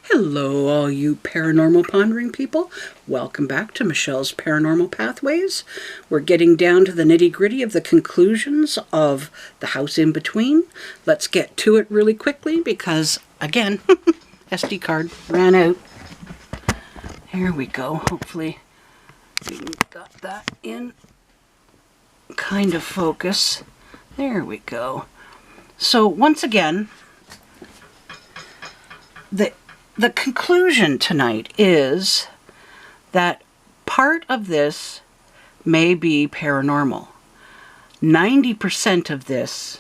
Hello, all you paranormal pondering people. Welcome back to Michelle's Paranormal Pathways. We're getting down to the nitty-gritty of the conclusions of The House in Between. Let's get to it really quickly because, again, SD card ran out. Here we go. Hopefully we got that in kind of focus. There we go. So once again, the conclusion tonight is that part of this may be paranormal. 90% of this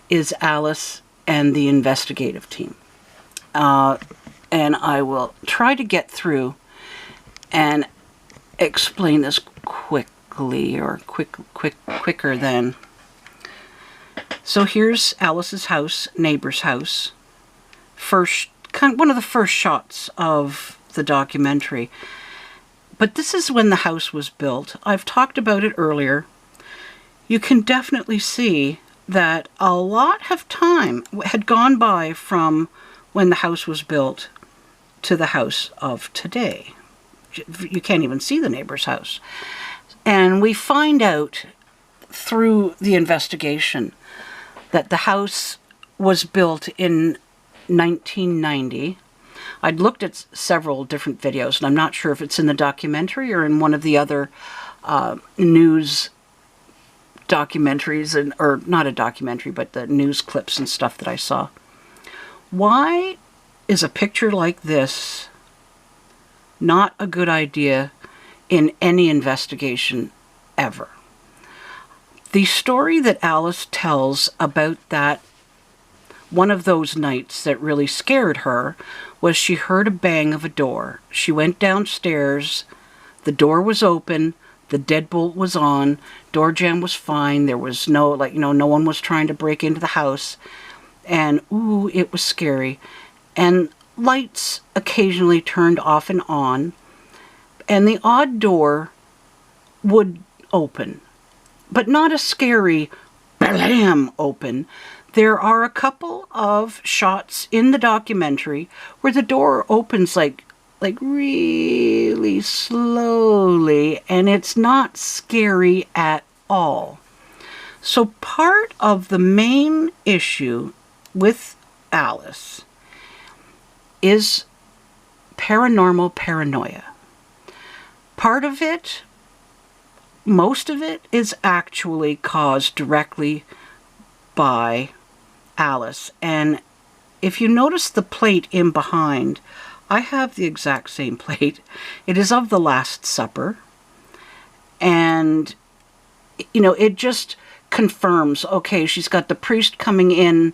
is Alice and the investigative team. And I will try to get through and explain this quickly, or quicker than. So here's Alice's house, neighbor's house. One of the first shots of the documentary. But this is when the house was built. I've talked about it earlier. You can definitely see that a lot of time had gone by from when the house was built to the house of today. You can't even see the neighbor's house. And we find out through the investigation that the house was built in 1990. I'd looked at several different videos, and I'm not sure if it's in the documentary or in one of the other news documentaries, or not a documentary, but the news clips and stuff that I saw. Why is a picture like this not a good idea in any investigation ever? The story that Alice tells about that one of those nights that really scared her was she heard a bang of a door. She went downstairs, the door was open, the deadbolt was on, door jamb was fine, there was no one was trying to break into the house, and ooh, it was scary. And lights occasionally turned off and on, and the odd door would open, but not a scary blam open. There are a couple of shots in the documentary where the door opens like really slowly, and it's not scary at all. So part of the main issue with Alice is paranormal paranoia. Part of it, most of it, is actually caused directly by Alice. And if you notice the plate in behind, I have the exact same plate. It is of the Last Supper. And, it just confirms, okay, she's got the priest coming in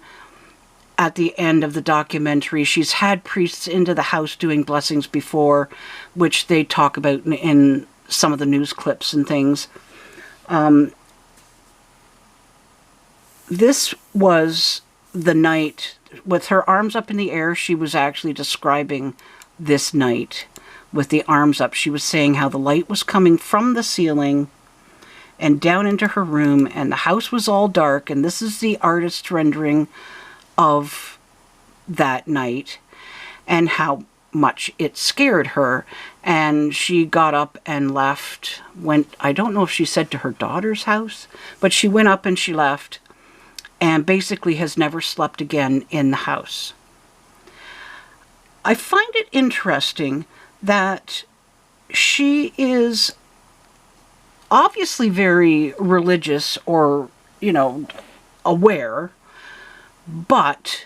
at the end of the documentary. She's had priests into the house doing blessings before, which they talk about in some of the news clips and things. This was the night, with her arms up in the air, she was actually describing this night with the arms up. She was saying how the light was coming from the ceiling and down into her room, and the house was all dark, and this is the artist's rendering of that night, and how much it scared her. And she got up and left, I don't know if she said to her daughter's house, but she went up and she left, and basically has never slept again in the house. I find it interesting that she is obviously very religious, or, aware, but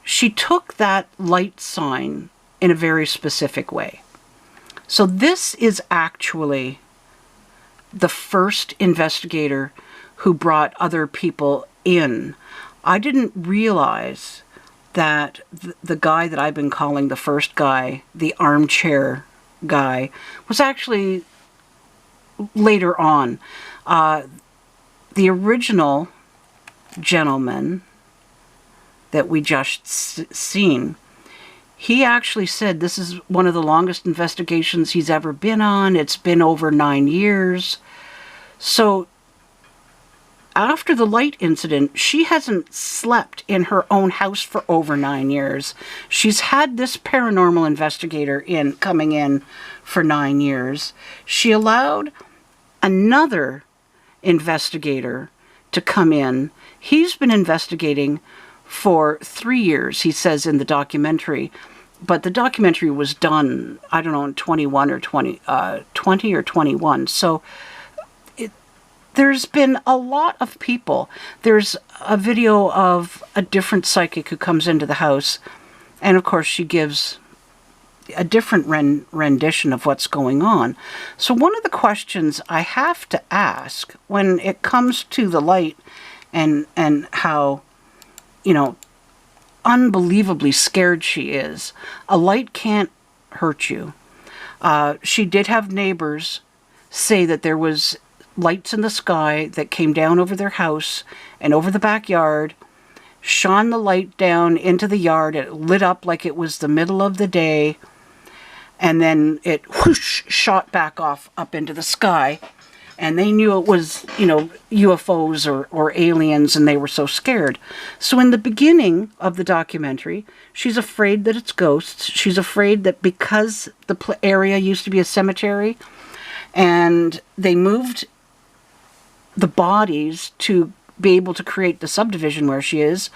she took that light sign in a very specific way. So this is actually the first investigator who brought other people in. I didn't realize that the guy that I've been calling the first guy, the armchair guy, was actually later on. The original gentleman that we just seen, he actually said this is one of the longest investigations he's ever been on. It's been over 9 years. So after the light incident, she hasn't slept in her own house for over 9 years. She's had this paranormal investigator coming in for 9 years. She allowed another investigator to come in. He's been investigating for 3 years, he says in the documentary. But the documentary was done, I don't know, in 21 or 20 or 21. So there's been a lot of people. There's a video of a different psychic who comes into the house. And of course, she gives a different rendition of what's going on. So one of the questions I have to ask when it comes to the light and how, you know, unbelievably scared she is. A light can't hurt you. She did have neighbors say that there was lights in the sky that came down over their house and over the backyard, shone the light down into the yard. It lit up like it was the middle of the day, and then it whoosh shot back off up into the sky. And they knew it was, you know, UFOs or aliens, and they were so scared. So in the beginning of the documentary, she's afraid that it's ghosts. She's afraid that because the area used to be a cemetery, and they moved the bodies to be able to create the subdivision where she is,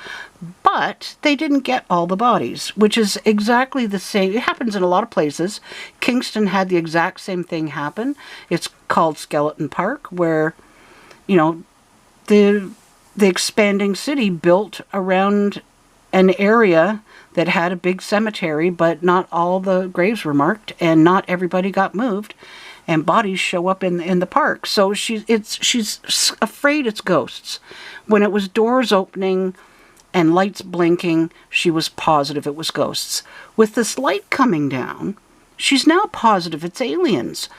but they didn't get all the bodies, which is exactly the same. It happens in a lot of places. Kingston had the exact same thing happen. It's called Skeleton Park, where, you know, the expanding city built around an area that had a big cemetery, but not all the graves were marked, and not everybody got moved, and bodies show up in the park. So she's afraid it's ghosts. When it was doors opening and lights blinking, she was positive it was ghosts. With this light coming down, she's now positive it's aliens.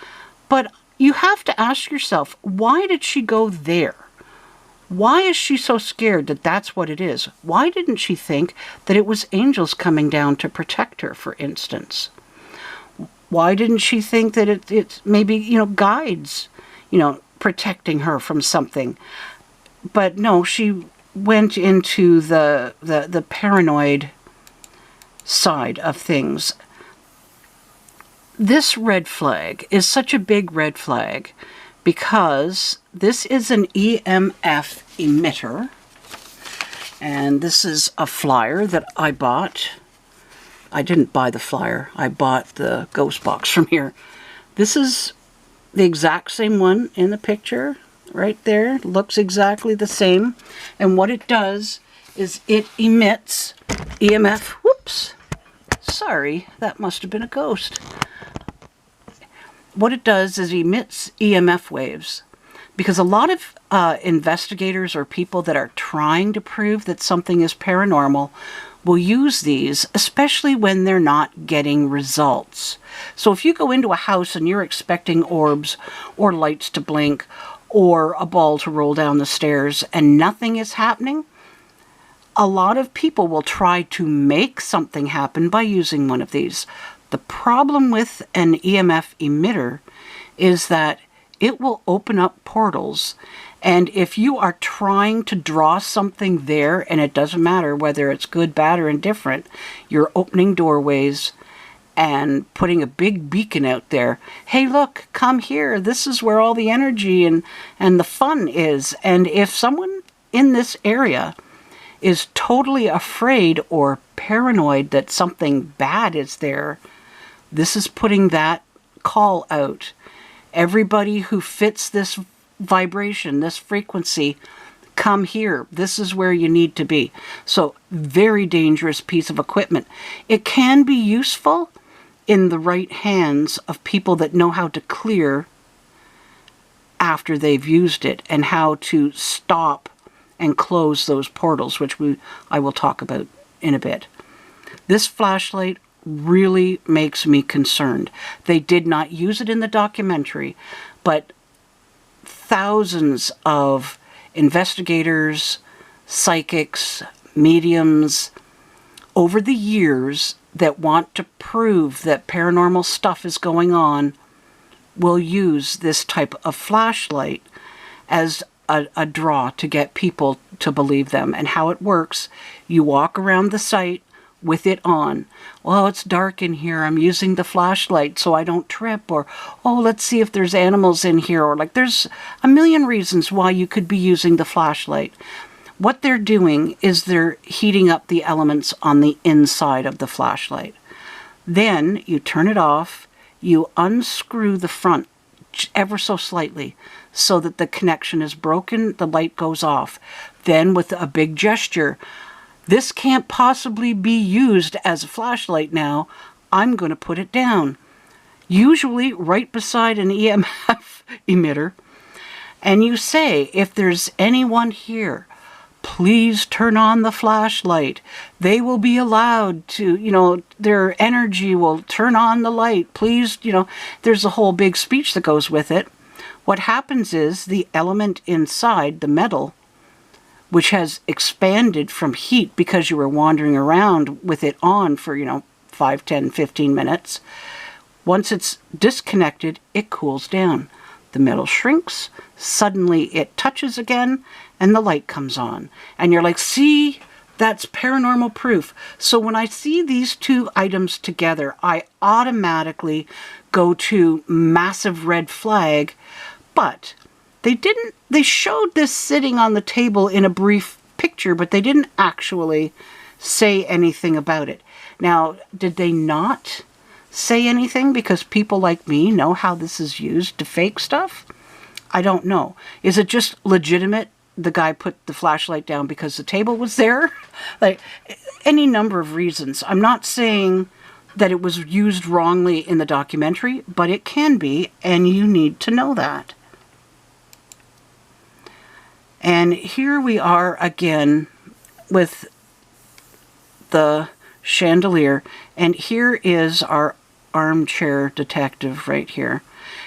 But you have to ask yourself, why did she go there? Why is she so scared that that's what it is? Why didn't she think that it was angels coming down to protect her, for instance? Why didn't she think that it's maybe, you know, guides, you know, protecting her from something? But no, she went into the paranoid side of things. This red flag is such a big red flag because this is an EMF emitter. And this is a flyer that I bought. I didn't buy the flyer. I bought the ghost box from here. This is the exact same one in the picture right there. Looks exactly the same. And what it does is it emits EMF. Whoops. Sorry, that must have been a ghost. What it does is emits EMF waves. Because a lot of investigators or people that are trying to prove that something is paranormal will use these, especially when they're not getting results. So if you go into a house and you're expecting orbs or lights to blink or a ball to roll down the stairs and nothing is happening, a lot of people will try to make something happen by using one of these. The problem with an EMF emitter is that it will open up portals. And if you are trying to draw something there, and it doesn't matter whether it's good, bad, or indifferent, you're opening doorways and putting a big beacon out there. Hey, look, come here. This is where all the energy and the fun is. And if someone in this area is totally afraid or paranoid that something bad is there, this is putting that call out. Everybody who fits this vibration, this frequency, come here. This is where you need to be. So, very dangerous piece of equipment. It can be useful in the right hands of people that know how to clear after they've used it and how to stop and close those portals, which I will talk about in a bit. This flashlight really makes me concerned. They did not use it in the documentary, but thousands of investigators, psychics, mediums over the years that want to prove that paranormal stuff is going on will use this type of flashlight as a draw to get people to believe them. And how it works, you walk around the site with it on. Well, it's dark in here, I'm using the flashlight so I don't trip. Or, oh, let's see if there's animals in here. Or like, there's a million reasons why you could be using the flashlight. What they're doing is they're heating up the elements on the inside of the flashlight. Then you turn it off, you unscrew the front ever so slightly so that the connection is broken, the light goes off. Then with a big gesture, this can't possibly be used as a flashlight now, I'm going to put it down. Usually right beside an EMF emitter. And you say, if there's anyone here, please turn on the flashlight. They will be allowed to, their energy will turn on the light. Please, there's a whole big speech that goes with it. What happens is the element inside, the metal, which has expanded from heat because you were wandering around with it on for, 5, 10, 15 minutes. Once it's disconnected, it cools down. The metal shrinks, suddenly it touches again, and the light comes on. And you're like, see, that's paranormal proof. So when I see these two items together, I automatically go to massive red flag. But they showed this sitting on the table in a brief picture, but they didn't actually say anything about it. Now, did they not say anything because people like me know how this is used to fake stuff? I don't know. Is it just legitimate? The guy put the flashlight down because the table was there? Like, any number of reasons. I'm not saying that it was used wrongly in the documentary, but it can be, and you need to know that. And here we are again with the chandelier, and here is our armchair detective right here.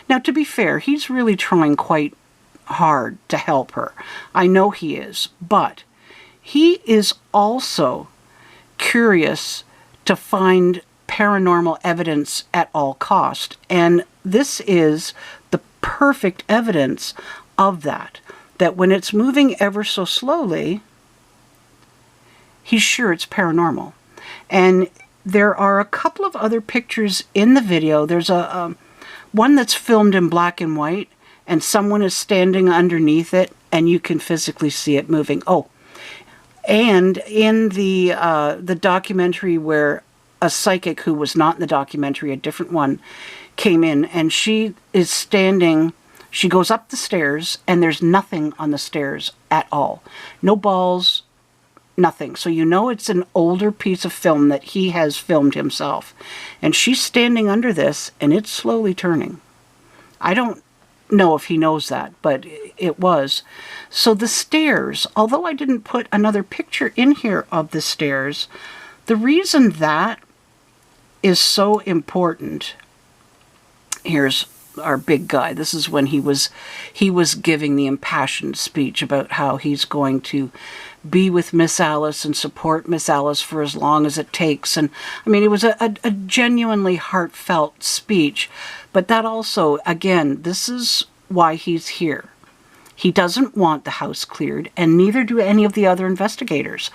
Now, to be fair, he's really trying quite hard to help her. I know he is, but he is also curious to find paranormal evidence at all cost, and this is the perfect evidence of that when it's moving ever so slowly, he's sure it's paranormal. And there are a couple of other pictures in the video. There's one that's filmed in black and white, and someone is standing underneath it, and you can physically see it moving. Oh, and in the documentary where a psychic who was not in the documentary, a different one, came in, and she is standing. She goes up the stairs, and there's nothing on the stairs at all. No balls, nothing. So you know it's an older piece of film that he has filmed himself. And she's standing under this, and it's slowly turning. I don't know if he knows that, but it was. So the stairs, although I didn't put another picture in here of the stairs, the reason that is so important, here's our big guy. This is when he was giving the impassioned speech about how he's going to be with Miss Alice and support Miss Alice for as long as it takes. And I mean, it was a genuinely heartfelt speech. But that also, again, this is why he's here. He doesn't want the house cleared, and neither do any of the other investigators.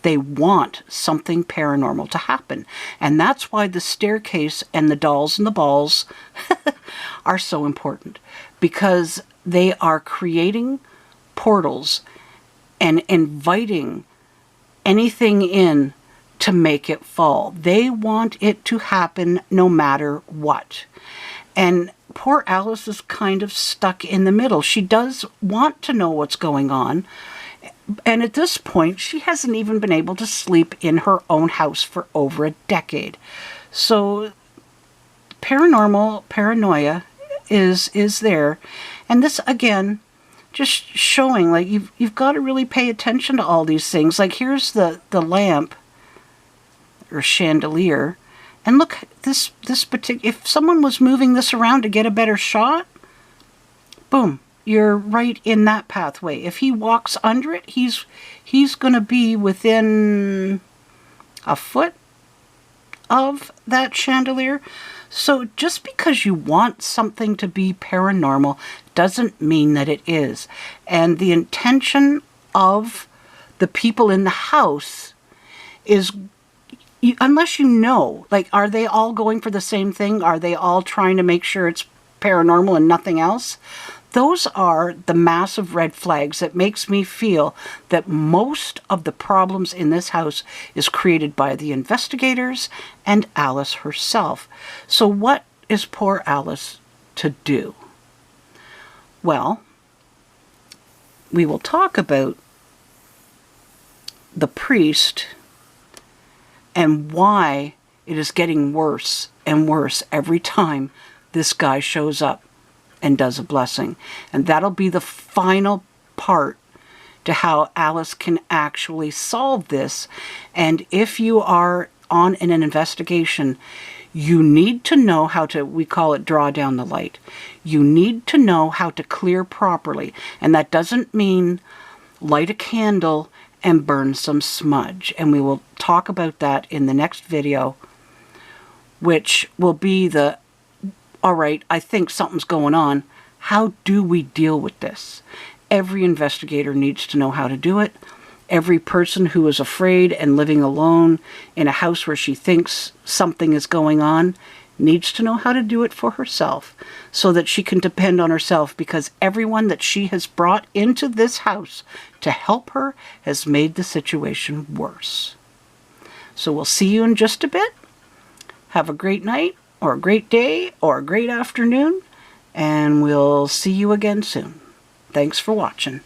They want something paranormal to happen. And that's why the staircase and the dolls and the balls are so important. Because they are creating portals and inviting anything in to make it fall. They want it to happen no matter what. And poor Alice is kind of stuck in the middle. She does want to know what's going on. And at this point, she hasn't even been able to sleep in her own house for over a decade. So paranormal paranoia is there. And this, again, just showing, like, you've got to really pay attention to all these things. Like, here's the lamp or chandelier. And look, this particular, if someone was moving this around to get a better shot, boom, you're right in that pathway. If he walks under it, he's going to be within a foot of that chandelier. So just because you want something to be paranormal doesn't mean that it is. And the intention of the people in the house is, unless you know, like, are they all going for the same thing? Are they all trying to make sure it's paranormal and nothing else? Those are the massive red flags that makes me feel that most of the problems in this house is created by the investigators and Alice herself. So what is poor Alice to do? Well, we will talk about the priest and why it is getting worse and worse every time this guy shows up and does a blessing. And that'll be the final part to how Alice can actually solve this. And if you are on an investigation, you need to know how to, we call it draw down the light. You need to know how to clear properly. And that doesn't mean light a candle and burn some smudge. And we will talk about that in the next video, which will be the, all right, I think something's going on. How do we deal with this? Every investigator needs to know how to do it. Every person who is afraid and living alone in a house where she thinks something is going on needs to know how to do it for herself so that she can depend on herself, because everyone that she has brought into this house to help her has made the situation worse. So we'll see you in just a bit. Have a great night or a great day or a great afternoon, and we'll see you again soon. Thanks for watching.